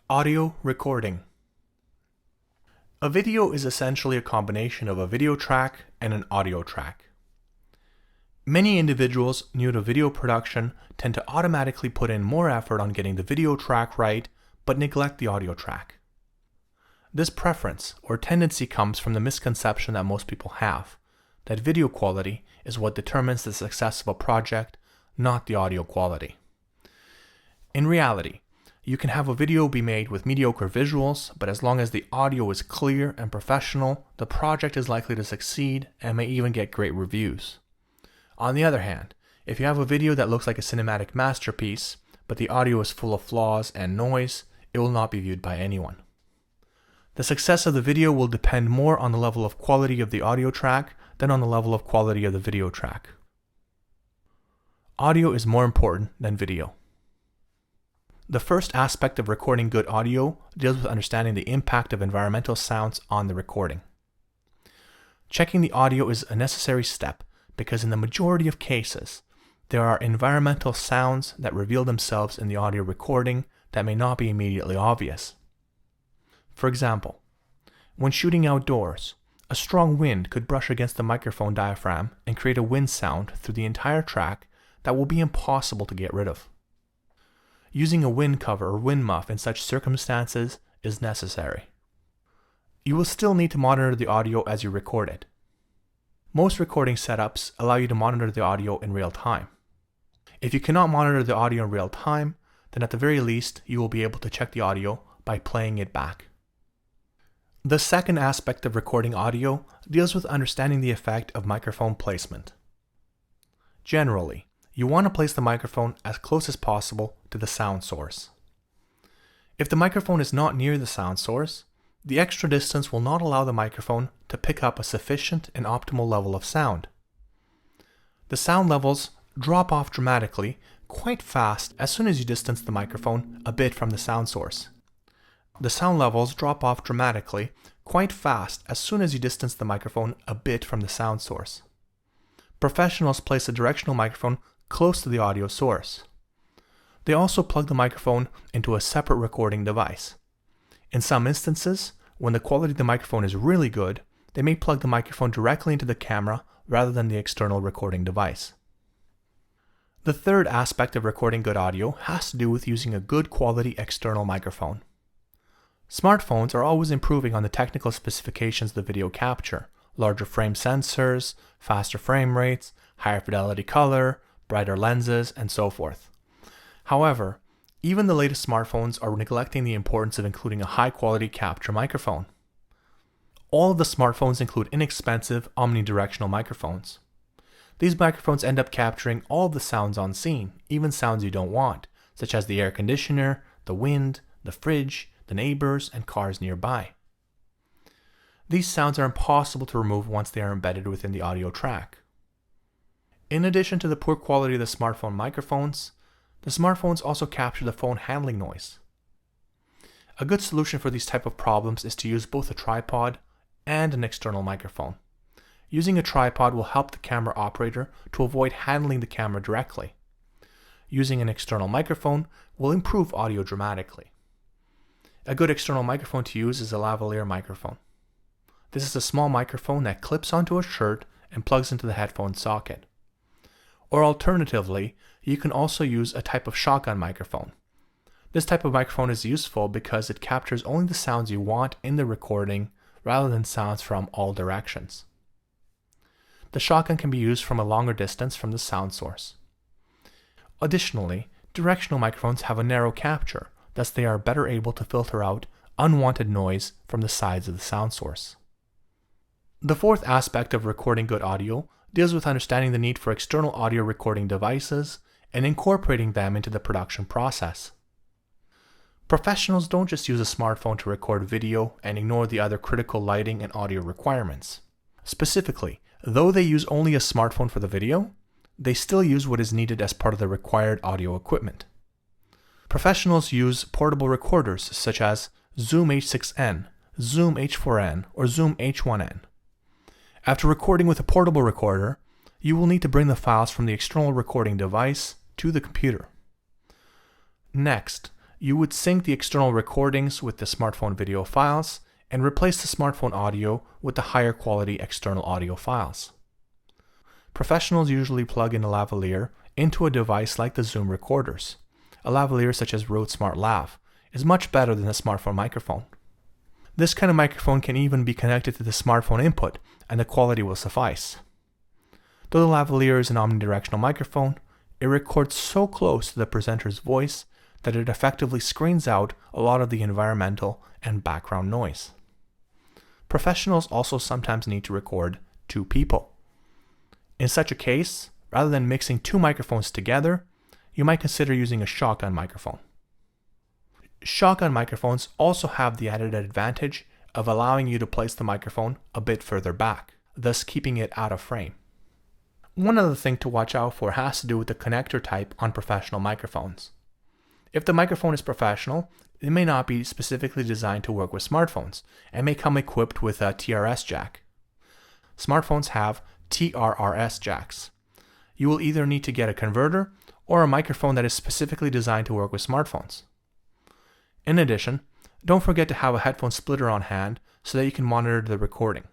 Audio recording. A video is essentially a combination of a video track and an audio track. Many individuals new to video production tend to automatically put in more effort on getting the video track right, but neglect the audio track. This preference or tendency comes from the misconception that most people have, that video quality is what determines the success of a project, not the audio quality. In reality, you can have a video be made with mediocre visuals, but as long as the audio is clear and professional, the project is likely to succeed and may even get great reviews. On the other hand, if you have a video that looks like a cinematic masterpiece, but the audio is full of flaws and noise, it will not be viewed by anyone. The success of the video will depend more on the level of quality of the audio track than on the level of quality of the video track. Audio is more important than video. The first aspect of recording good audio deals with understanding the impact of environmental sounds on the recording. Checking the audio is a necessary step because in the majority of cases, there are environmental sounds that reveal themselves in the audio recording that may not be immediately obvious. For example, when shooting outdoors, a strong wind could brush against the microphone diaphragm and create a wind sound through the entire track that will be impossible to get rid of. Using a wind cover or wind muff in such circumstances is necessary. You will still need to monitor the audio as you record it. Most recording setups allow you to monitor the audio in real time. If you cannot monitor the audio in real time, then at the very least you will be able to check the audio by playing it back. The second aspect of recording audio deals with understanding the effect of microphone placement. Generally, you want to place the microphone as close as possible to the sound source. If the microphone is not near the sound source, the extra distance will not allow the microphone to pick up a sufficient and optimal level of sound. The sound levels drop off dramatically quite fast as soon as you distance the microphone a bit from the sound source. The sound levels drop off dramatically quite fast as soon as you distance the microphone a bit from the sound source. Professionals place a directional microphone close to the audio source. They also plug the microphone into a separate recording device. In some instances, when the quality of the microphone is really good, they may plug the microphone directly into the camera rather than the external recording device. The third aspect of recording good audio has to do with using a good quality external microphone. Smartphones are always improving on the technical specifications of the video capture: larger frame sensors, faster frame rates, higher fidelity color, brighter lenses, and so forth. However, even the latest smartphones are neglecting the importance of including a high-quality capture microphone. All of the smartphones include inexpensive omnidirectional microphones. These microphones end up capturing all of the sounds on scene, even sounds you don't want, such as the air conditioner, the wind, the fridge, the neighbors, and cars nearby. These sounds are impossible to remove once they are embedded within the audio track. In addition to the poor quality of the smartphone microphones, the smartphones also capture the phone handling noise. A good solution for these type of problems is to use both a tripod and an external microphone. Using a tripod will help the camera operator to avoid handling the camera directly. Using an external microphone will improve audio dramatically. A good external microphone to use is a lavalier microphone. This is a small microphone that clips onto a shirt and plugs into the headphone socket. Or alternatively, you can also use a type of shotgun microphone. This type of microphone is useful because it captures only the sounds you want in the recording rather than sounds from all directions. The shotgun can be used from a longer distance from the sound source. Additionally, directional microphones have a narrow capture, thus they are better able to filter out unwanted noise from the sides of the sound source. The fourth aspect of recording good audio deals with understanding the need for external audio recording devices and incorporating them into the production process. Professionals don't just use a smartphone to record video and ignore the other critical lighting and audio requirements. Specifically, though they use only a smartphone for the video, they still use what is needed as part of the required audio equipment. Professionals use portable recorders such as Zoom H6n, Zoom H4n, or Zoom H1n. After recording with a portable recorder, you will need to bring the files from the external recording device to the computer. Next, you would sync the external recordings with the smartphone video files and replace the smartphone audio with the higher quality external audio files. Professionals usually plug in a lavalier into a device like the Zoom recorders. A lavalier such as Rode Smart Lav is much better than a smartphone microphone. This kind of microphone can even be connected to the smartphone input, and the quality will suffice. Though the lavalier is an omnidirectional microphone, it records so close to the presenter's voice that it effectively screens out a lot of the environmental and background noise. Professionals also sometimes need to record two people. In such a case, rather than mixing two microphones together, you might consider using a shotgun microphone. Shotgun microphones also have the added advantage of allowing you to place the microphone a bit further back, thus keeping it out of frame. One other thing to watch out for has to do with the connector type on professional microphones. If the microphone is professional, it may not be specifically designed to work with smartphones and may come equipped with a TRS jack. Smartphones have TRRS jacks. You will either need to get a converter or a microphone that is specifically designed to work with smartphones. In addition, don't forget to have a headphone splitter on hand so that you can monitor the recording.